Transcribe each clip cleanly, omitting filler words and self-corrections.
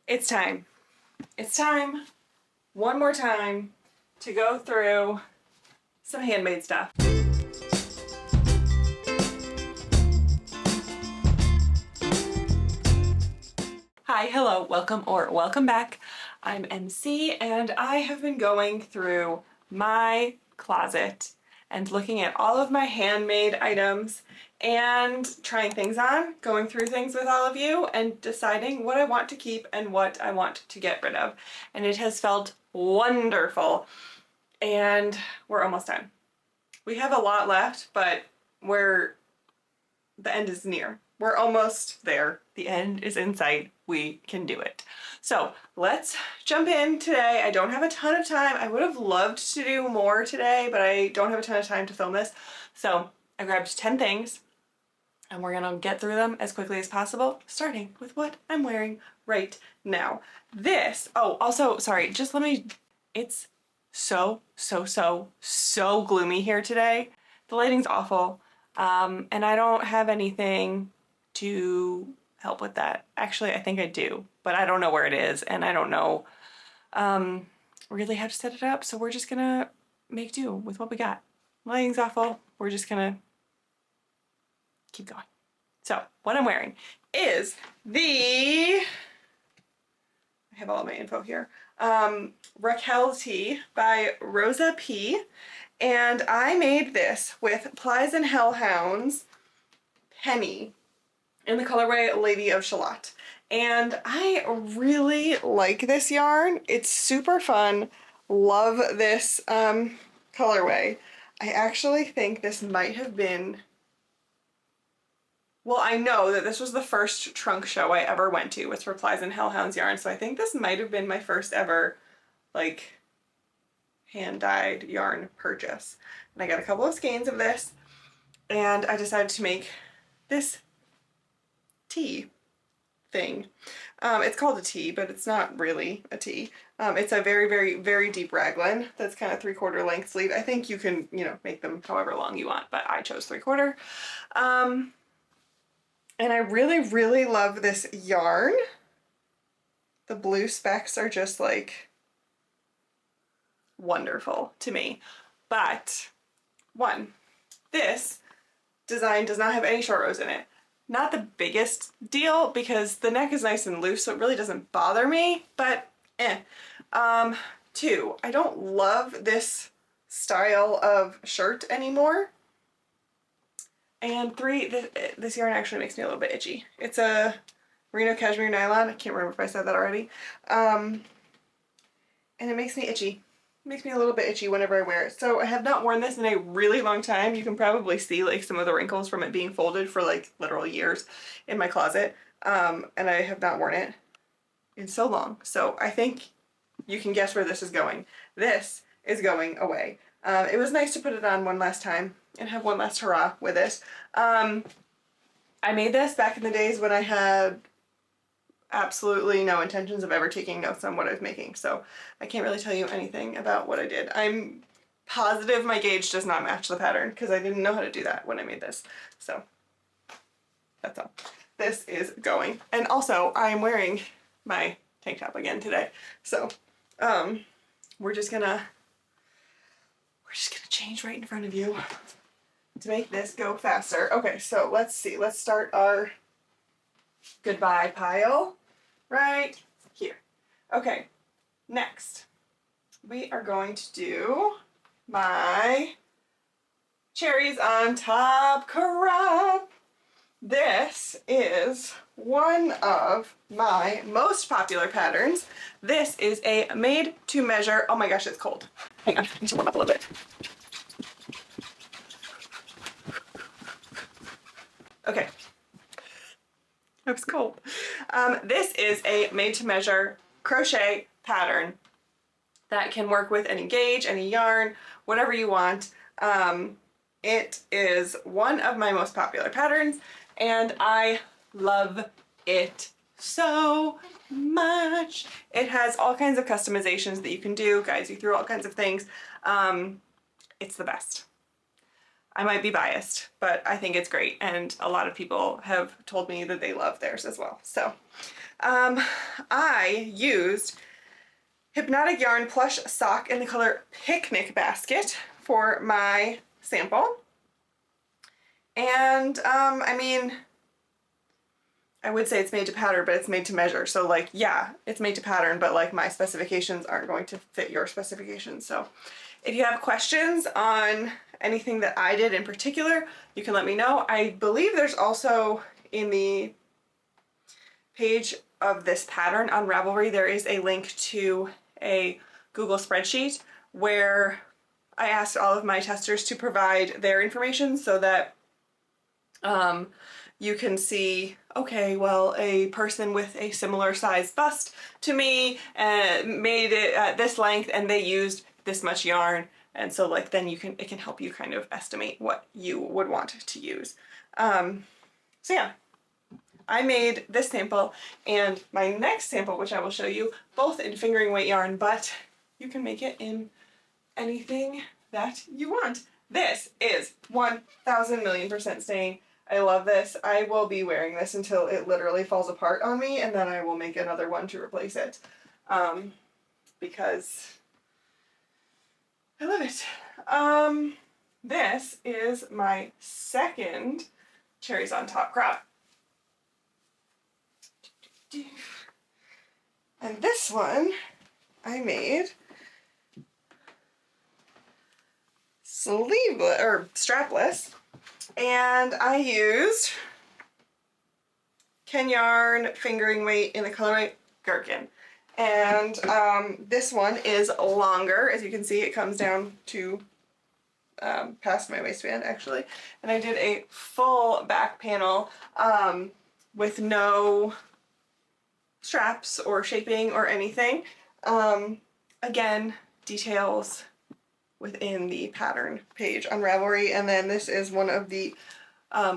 It's time. It's time, one more time, to go through some handmade stuff. Hi, hello, welcome or welcome back. I'm MC and I have been going through my closet and looking at all of my handmade items and trying things on, going through things with all of you and deciding what I want to keep and what I want to get rid of. And it has felt wonderful. And we're almost done. We have a lot left, but the end is near. We're almost there. The end is in sight. We can do it. So let's jump in today. I don't have a ton of time. I would have loved to do more today, but I don't have a ton of time to film this. So I grabbed 10 things and we're gonna get through them as quickly as possible, starting with what I'm wearing right now. Also, sorry, it's so gloomy here today. The lighting's awful. And I don't have anything to help with that. Actually, I think I do, but I don't know where it is and I don't know really how to set it up. So we're just gonna make do with what we got. Lighting's awful. We're just gonna keep going. So what I'm wearing is I have all of my info here. Raakel Tee by Rosa P. And I made this with Plies and Hellhounds Penny in the colorway Lady of Shalott. And I really like this yarn. It's super fun. Love this colorway. I actually think this might have been, well, I know that this was the first trunk show I ever went to, was for Plies and Hellhounds yarn. So I think this might have been my first ever, like, hand-dyed yarn purchase. And I got a couple of skeins of this and I decided to make this tee thing. It's called a tee, but it's not really a tee. It's a very deep raglan that's kind of 3/4 length sleeve. I think you can, make them however long you want, but I chose 3/4. And I really love this yarn. The blue specks are just like wonderful to me. But this design does not have any short rows in it. Not the biggest deal because the neck is nice and loose, so it really doesn't bother me, but two, I don't love this style of shirt anymore. And three, this yarn actually makes me a little bit itchy. It's a merino cashmere nylon. I can't remember if I said that already. And it makes me itchy. Makes me a little bit itchy whenever I wear it. So I have not worn this in a really long time. You can probably see like some of the wrinkles from it being folded for like literal years in my closet. And I have not worn it in so long. So I think you can guess where this is going. This is going away. It was nice to put it on one last time and have one last hurrah with it. I made this back in the days when I had absolutely no intentions of ever taking notes on what I was making, so I can't really tell you anything about what I did. I'm positive my gauge does not match the pattern because I didn't know how to do that when I made this. So that's all. This is going. And also I'm wearing my tank top again today. So we're just gonna change right in front of you to make this go faster. Okay, so let's see. Let's start our goodbye pile right here. Okay, next we are going to do my cherries on top crop. This is one of my most popular patterns. This is a made to measure. Oh my gosh, it's cold. Hang on, I need to warm up a little bit. Okay. It was cold. This is a made-to-measure crochet pattern that can work with any gauge, any yarn, whatever you want. It is one of my most popular patterns and I love it so much. It has all kinds of customizations that you can do, guides you through all kinds of things. It's the best. I might be biased, but I think it's great, and a lot of people have told me that they love theirs as well. So I used Hypnotic Yarn Plush Sock in the color Picnic Basket for my sample. And I mean, I would say it's made to pattern, but it's made to measure. So like, yeah, it's made to pattern, but like my specifications aren't going to fit your specifications. So if you have questions on anything that I did in particular, you can let me know. I believe there's also in the page of this pattern on Ravelry, there is a link to a Google spreadsheet where I asked all of my testers to provide their information so that you can see, okay, well, a person with a similar size bust to me made it at this length and they used this much yarn. And so like then it can help you kind of estimate what you would want to use. So yeah, I made this sample and my next sample, which I will show you, both in fingering weight yarn, but you can make it in anything that you want. This is 1000,000,000% staying. I love this. I will be wearing this until it literally falls apart on me, and then I will make another one to replace it because I love it. This is my second Cherries on Top crop. And this one I made sleeveless or strapless, and I used Ken Yarn fingering weight in the colorway Gherkin. And this one is longer. As you can see, it comes down to past my waistband actually. And I did a full back panel with no straps or shaping or anything. Again, details within the pattern page on Ravelry. And then this is one of the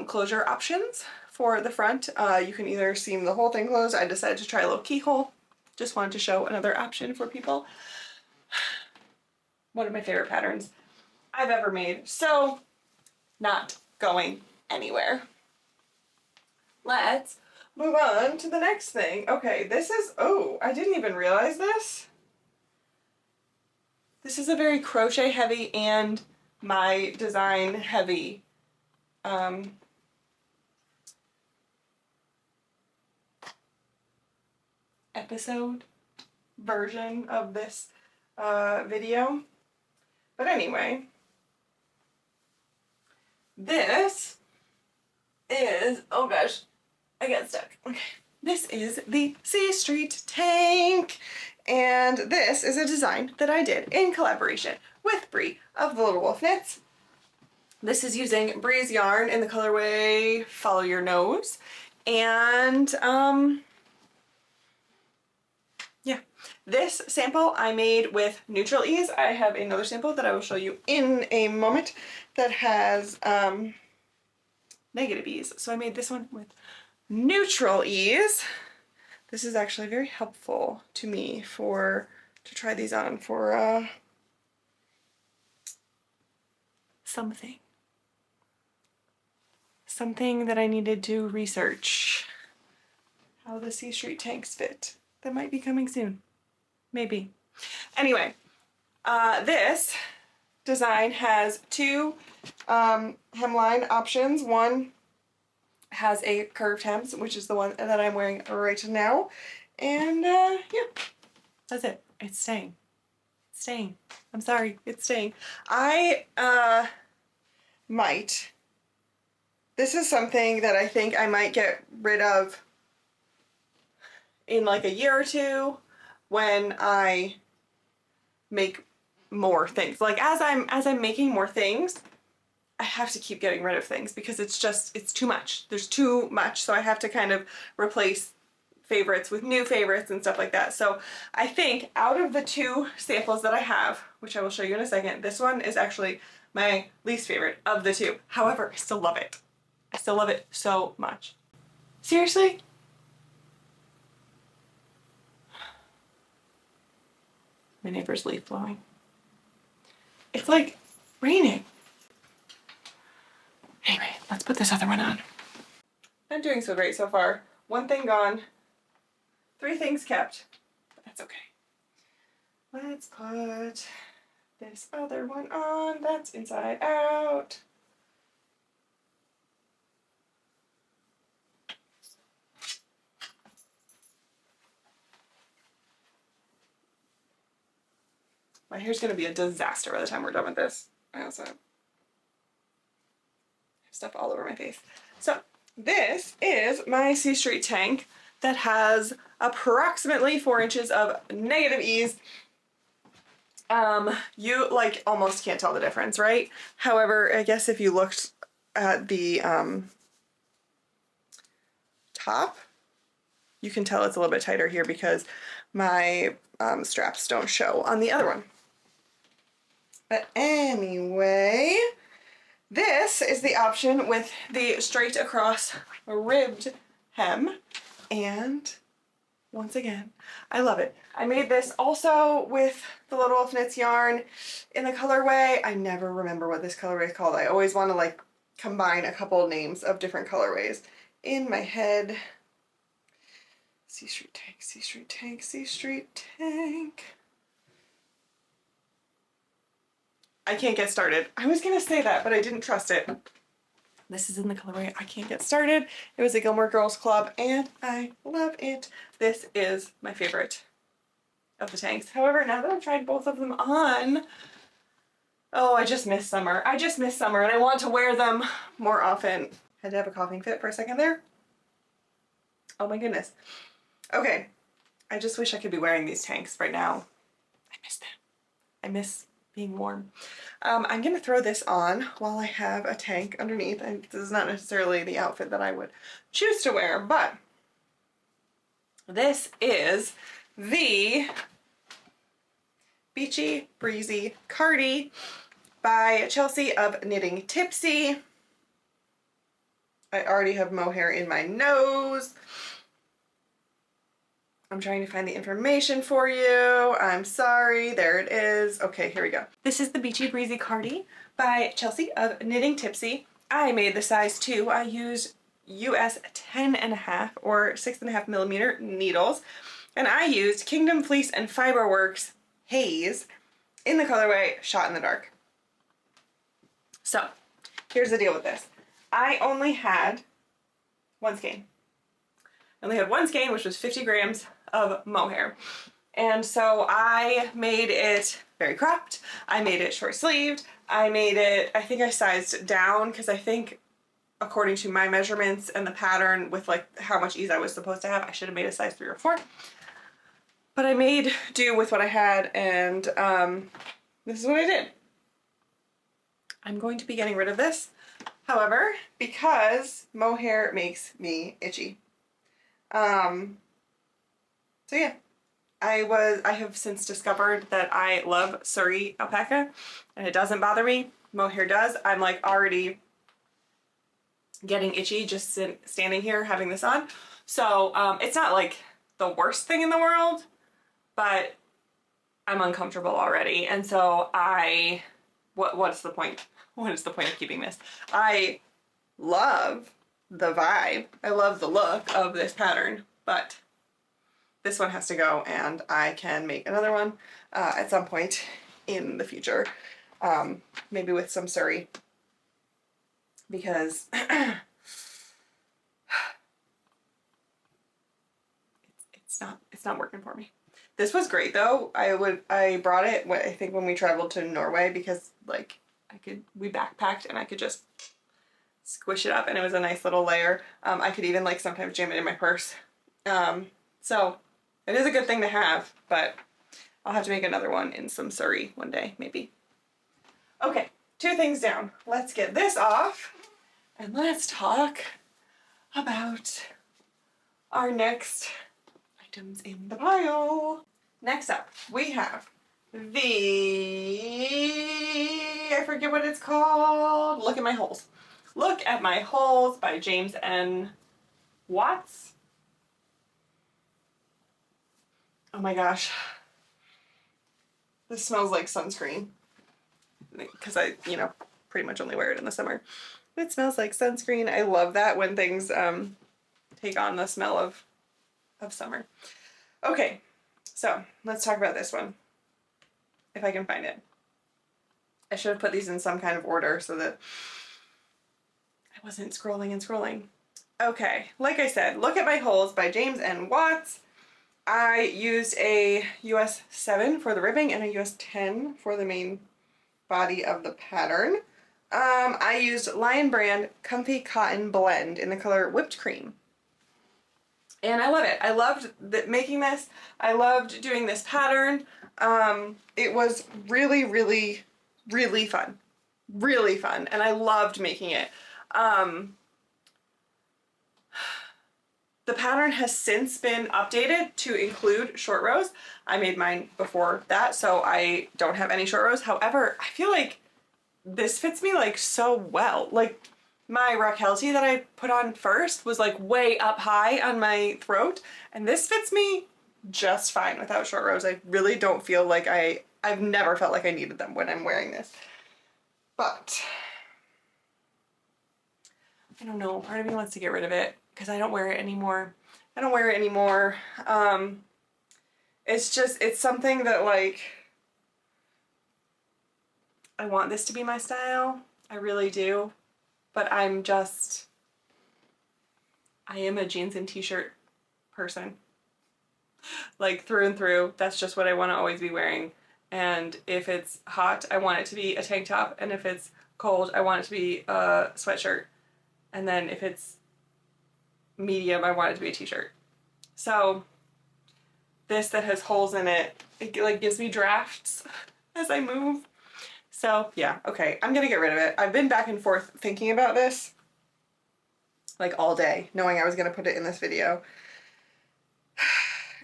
closure options for the front. You can either seam the whole thing closed. I decided to try a little keyhole. Just wanted to show another option for people. One of my favorite patterns I've ever made. So not going anywhere. Let's move on to the next thing. Okay, this is, oh, I didn't even realize this. This is a very crochet heavy and my design heavy episode version of this video. But anyway, this is, oh gosh, I got stuck. Okay, this is the C Street tank. And this is a design that I did in collaboration with Bree of the Little Wolf Knits. This is using Bree's yarn in the colorway Follow Your Nose. And yeah, this sample I made with Neutral Ease. I have another sample that I will show you in a moment that has negative ease. So I made this one with Neutral Ease. This is actually very helpful to me to try these on for something that I needed to research. How the C Street tanks fit. That might be coming soon. Maybe. Anyway, this design has two hemline options. One has a curved hems, which is the one that I'm wearing right now. And yeah, that's it. It's staying. It's staying. I'm sorry, it's staying. I might. This is something that I think I might get rid of in like a year or two when I make more things. Like as I'm making more things, I have to keep getting rid of things because it's too much. There's too much, so I have to kind of replace favorites with new favorites and stuff like that. So I think out of the two samples that I have, which I will show you in a second, this one is actually my least favorite of the two. However, I still love it. I still love it so much. Seriously? My neighbor's leaf blowing. It's like raining. this other one on. Not doing so great so far. One thing gone, 3 things kept, but that's okay. Let's put this other one on that's inside out. My hair's gonna be a disaster by the time we're done with this. I also have stuff all over my face. So this is my C Street tank that has approximately 4 inches of negative ease. You like almost can't tell the difference, right? However, I guess if you looked at the top, you can tell it's a little bit tighter here because my straps don't show on the other one. But anyway, this is the option with the straight across ribbed hem, and once again, I love it. I made this also with the Little Wolf Knits yarn in the colorway. I never remember what this colorway is called. I always want to like combine a couple names of different colorways in my head. C Street tank, C Street tank, C Street tank. I can't get started. I was gonna say that, but I didn't trust it. This is in the colorway I Can't Get Started. It was a Gilmore Girls Club and I love it. This is my favorite of the tanks. However, now that I've tried both of them on, oh, I just miss summer. I just miss summer and I want to wear them more often. Had to have a coughing fit for a second there. Oh my goodness. Okay, I just wish I could be wearing these tanks right now. I miss them. I miss being warm. I'm gonna throw this on while I have a tank underneath, and this is not necessarily the outfit that I would choose to wear, but this is the Beachy Breezy Cardi by Chelsea of Knitting Tipsy. I already have mohair in my nose. I'm trying to find the information for you. I'm sorry. There it is. Okay, here we go. This is the Beachy Breezy Cardi by Chelsea of Knitting Tipsy. I made the size 2. I used US 10.5 or 6.5 millimeter needles. And I used Kingdom Fleece and Fiberworks Haze in the colorway Shot in the Dark. So, here's the deal with this. I only had one skein. I only had one skein, which was 50 grams of mohair. And so I made it very cropped. I made it short sleeved. I made it, I think I sized down because I think according to my measurements and the pattern with like how much ease I was supposed to have, I should have made a size 3 or 4. But I made do with what I had, and this is what I did. I'm going to be getting rid of this. However, because mohair makes me itchy. So yeah, I have since discovered that I love Surrey alpaca and it doesn't bother me. Mohair does. I'm like already getting itchy just standing here having this on. So it's not like the worst thing in the world, but I'm uncomfortable already. And so what's the point? What is the point of keeping this? I love the vibe. I love the look of this pattern, but this one has to go and I can make another one at some point in the future. Maybe with some Surrey, because it's not working for me. This was great though. I brought it I think when we traveled to Norway because like we backpacked and I could just squish it up and it was a nice little layer. I could even like sometimes jam it in my purse. So it is a good thing to have, but I'll have to make another one in some Surrey one day, maybe. Okay, 2 things down. Let's get this off and let's talk about our next items in the pile. Next up, we have I forget what it's called. Look at My Holes. Look at My Holes by James N. Watts. Oh my gosh. This smells like sunscreen because I, pretty much only wear it in the summer. It smells like sunscreen. I love that when things take on the smell of summer. Okay, so let's talk about this one, if I can find it. I should have put these in some kind of order so that I wasn't scrolling and scrolling. Okay, like I said, Look at My Holes by James and Watts. I used a US 7 for the ribbing and a US 10 for the main body of the pattern. I used Lion Brand Comfy Cotton Blend in the color Whipped Cream. And I love it. I loved making this. I loved doing this pattern. It was really, really, really fun. Really fun. And I loved making it. The pattern has since been updated to include short rows. I made mine before that, so I don't have any short rows. However, I feel like this fits me like so well. Like my Raakel Tee that I put on first was like way up high on my throat, and this fits me just fine without short rows. I really don't feel like I've never felt like I needed them when I'm wearing this. But I don't know, part of me wants to get rid of it because I don't wear it anymore. I don't wear it anymore. It's something that like, I want this to be my style. I really do. But I am a jeans and t-shirt person. Like through and through, that's just what I want to always be wearing. And if it's hot, I want it to be a tank top. And if it's cold, I want it to be a sweatshirt. And then if it's medium, I want it to be a t-shirt. So this that has holes in it, it like gives me drafts as I move. So yeah, okay, I'm gonna get rid of it. I've been back and forth thinking about this like all day, knowing I was gonna put it in this video.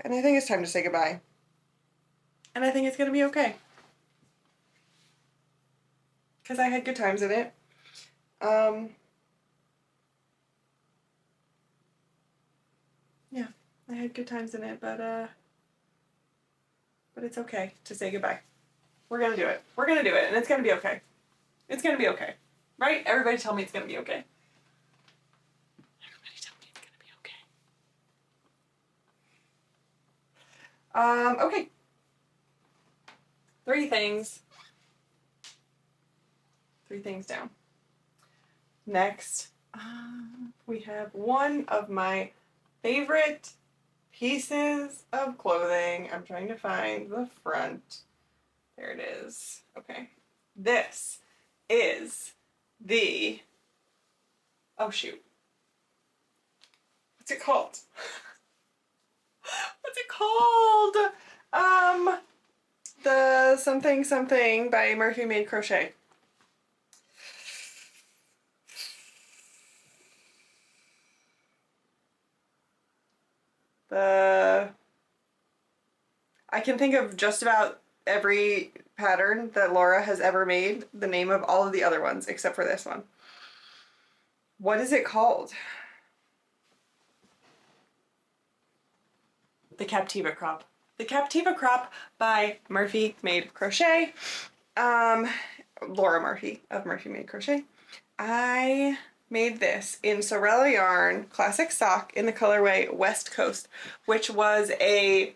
And I think it's time to say goodbye. And I think it's gonna be okay. Because I had good times in it. Yeah, I had good times in it, but it's okay to say goodbye. We're gonna do it. We're gonna do it, and it's gonna be okay. It's gonna be okay. Right? Everybody tell me it's gonna be okay. Everybody tell me it's gonna be okay. Okay. 3 things. 3 things down. Next, we have one of my favorite pieces of clothing. I'm trying to find the front. There it is. Okay. This is the, oh shoot. What's it called? What's it called? The something something by Murphy Made Crochet. I can think of just about every pattern that Laura has ever made, the name of all of the other ones except for this one. What is it called? The Captiva crop. The Captiva crop by Murphy Made Crochet. Laura Murphy of Murphy Made Crochet. I made this in Sorella yarn, classic sock in the colorway West Coast, which was a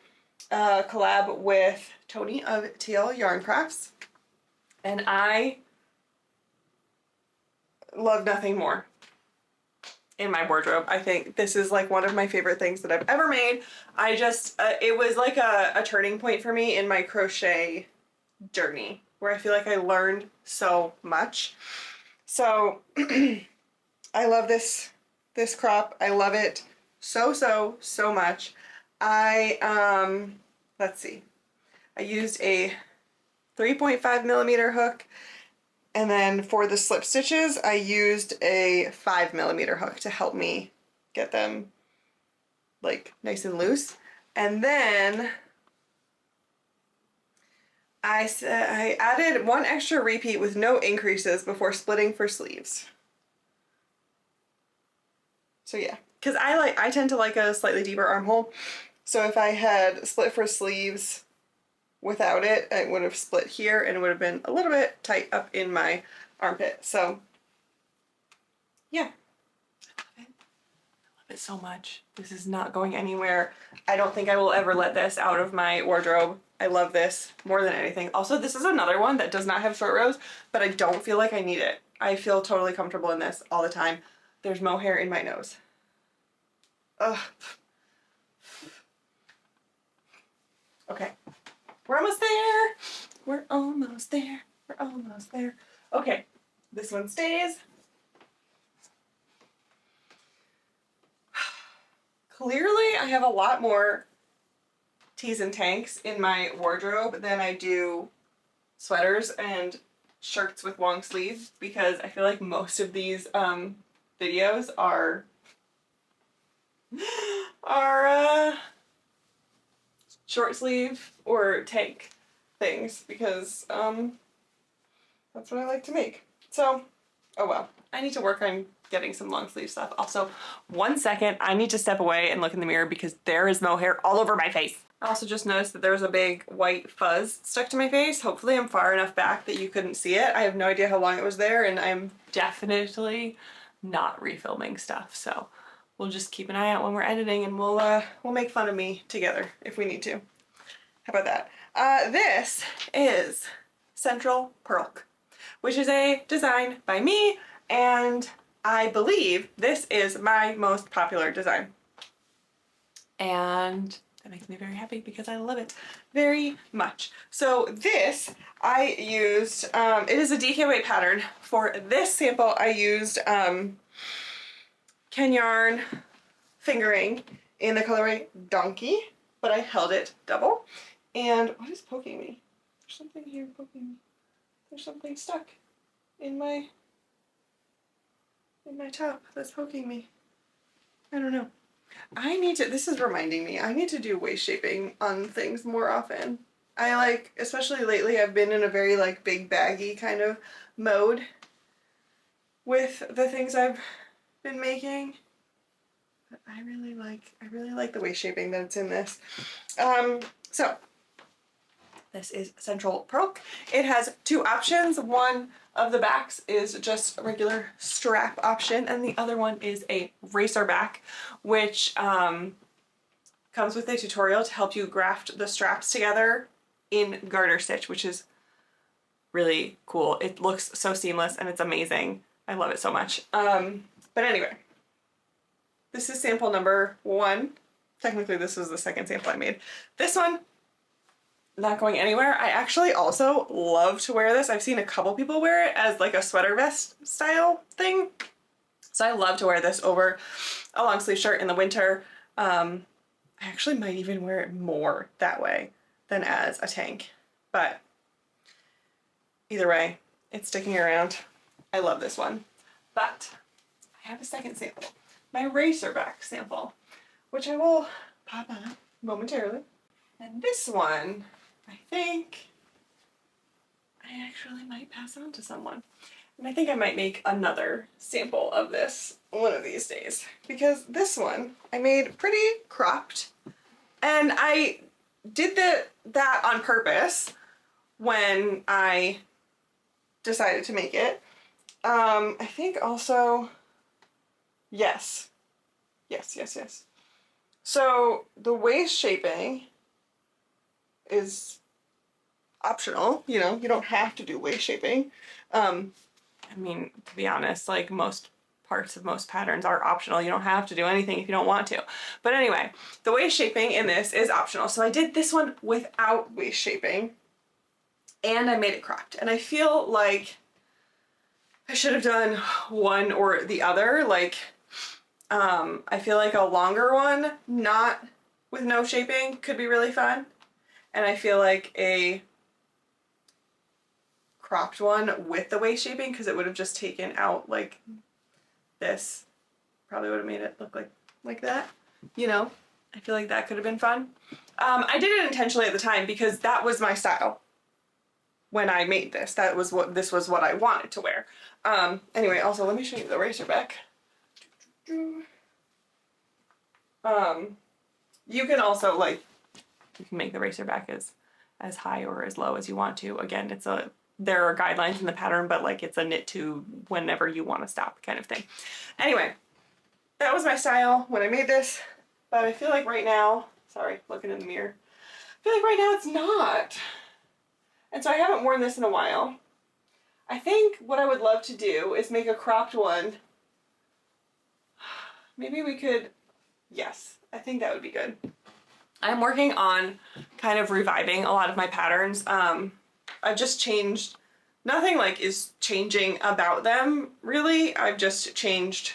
collab with Tony of TL Yarn Crafts. And I love nothing more in my wardrobe. I think this is like one of my favorite things that I've ever made. I just, it was like a turning point for me in my crochet journey where I feel like I learned so much. So I love this crop. I love it so much. Let's see. I used a 3.5 millimeter hook, and then for the slip stitches, I used a 5 millimeter hook to help me get them like nice and loose. And then I added 1 extra repeat with no increases before splitting for sleeves. So yeah, because I tend to like a slightly deeper armhole. So if I had split for sleeves without it, it would have split here and it would have been a little bit tight up in my armpit. So yeah, I love it. I love it so much. This is not going anywhere. I don't think I will ever let this out of my wardrobe. I love this more than anything. Also, this is another one that does not have short rows, but I don't feel like I need it. I feel totally comfortable in this all the time. There's mohair in my nose. Ugh. Okay, we're almost there. We're almost there. We're almost there. Okay, this one stays. Clearly, I have a lot more tees and tanks in my wardrobe than I do sweaters and shirts with long sleeves, because I feel like most of these videos are short sleeve or tank things, because that's what I like to make. So, oh well. I need to work on getting some long sleeve stuff. Also, 1 second, I need to step away and look in the mirror because there is mohair all over my face. I also just noticed that there was a big white fuzz stuck to my face. Hopefully I'm far enough back that you couldn't see it. I have no idea how long it was there, and I'm definitely not refilming stuff. So we'll just keep an eye out when we're editing, and we'll make fun of me together if we need to. How about that? This is Central Purlk, which is a design by me, and I believe this is my most popular design. And that makes me very happy because I love it very much. So this I used, it is a DK weight pattern. For this sample I used Ken Yarn fingering in the colorway Donkey, but I held it double. And what is poking me? There's something here poking me. There's something stuck in my top that's poking me. I don't know. I need to, this is reminding me, I need to do waist shaping on things more often. I like, especially lately, I've been in a very like big baggy kind of mode with the things I've been making. But I really like the waist shaping that's in this. So this is Central Purlk. It has 2 options. One of the backs is just a regular strap option, and the other one is a racer back, which comes with a tutorial to help you graft the straps together in garter stitch, which is really cool. It looks so seamless and it's amazing. I love it so much. But anyway, this is sample number 1. Technically, this was the second sample I made. This one, not going anywhere. I actually also love to wear this. I've seen a couple people wear it as like a sweater vest style thing. So I love to wear this over a long sleeve shirt in the winter. I actually might even wear it more that way than as a tank. But either way, it's sticking around. I love this one. But I have a second sample, my racerback sample, which I will pop on momentarily. And this one, I think I actually might pass on to someone. And I think I might make another sample of this one of these days, because this one I made pretty cropped, and I did that on purpose when I decided to make it. I think also, yes. So the waist shaping is optional, you know, you don't have to do waist shaping. I mean, to be honest, like most parts of most patterns are optional. You don't have to do anything if you don't want to. But anyway, the waist shaping in this is optional. So I did this one without waist shaping, and I made it cropped. And I feel like I should have done one or the other. Like, I feel like a longer one, not with no shaping, could be really fun. And I feel like a cropped one with the waist shaping, because it would have just taken out like this, probably would have made it look like that, you know. I feel like that could have been fun. I did it intentionally at the time because that was my style when I made this. This was what I wanted to wear. Anyway, also let me show you the racer back. You can also like, you can make the racer back as high or as low as you want to. Again, it's a there are guidelines in the pattern, but like it's a knit to whenever you want to stop kind of thing. Anyway, that was my style when I made this, but I feel like right now, sorry, looking in the mirror, I feel like right now it's not. And so I haven't worn this in a while. I think what I would love to do is make a cropped one. Maybe we could, yes, I think that would be good. I'm working on kind of reviving a lot of my patterns. I've just changed, nothing like is changing about them really. I've just changed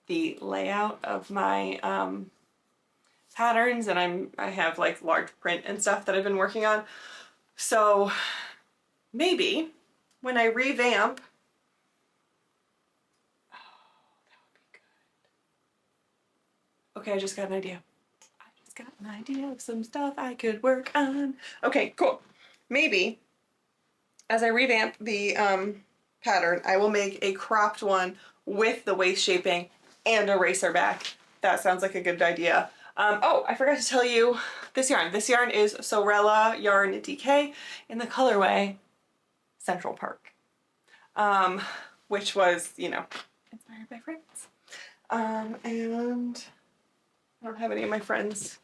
the layout of my patterns, and I have like large print and stuff that I've been working on. So maybe when I revamp, oh, that would be good. Okay, I just got an idea. I just got an idea of some stuff I could work on. Okay, cool. Maybe as I revamp the pattern, I will make a cropped one with the waist shaping and a racer back. That sounds like a good idea. Oh, I forgot to tell you this yarn. This yarn is Sorella Yarn DK in the colorway Central Park, which was, you know, inspired by friends. And I don't have any of my friends.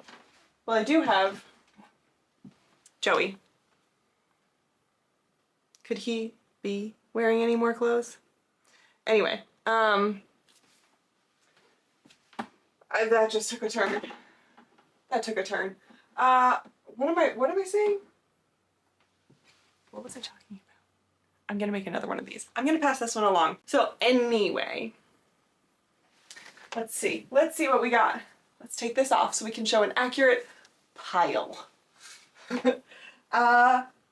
Well, I do have Joey. Could he be wearing any more clothes? Anyway, that just took a turn. That took a turn. What am I saying? What was I talking about? I'm gonna make another one of these. I'm gonna pass this one along. So anyway, let's see what we got. Let's take this off so we can show an accurate pile.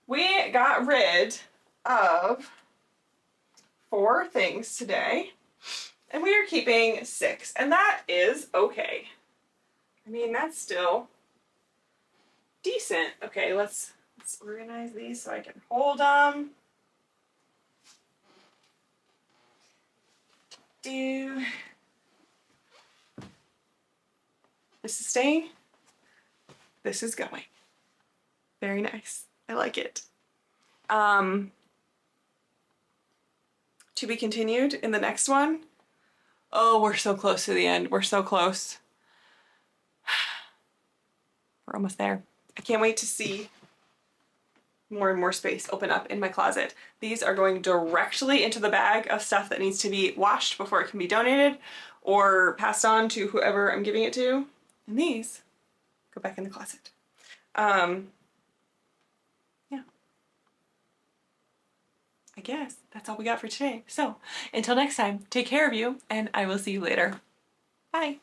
We got rid of 4 things today, and we are keeping 6, and that is okay. I mean, that's still decent. Okay, let's organize these so I can hold them. This is staying. This is going. Very nice. I like it. To be continued in the next one. Oh, we're so close to the end. We're so close. We're almost there. I can't wait to see more and more space open up in my closet. These are going directly into the bag of stuff that needs to be washed before it can be donated or passed on to whoever I'm giving it to. And these go back in the closet. Yeah. I guess that's all we got for today. So until next time, take care of you, and I will see you later. Bye.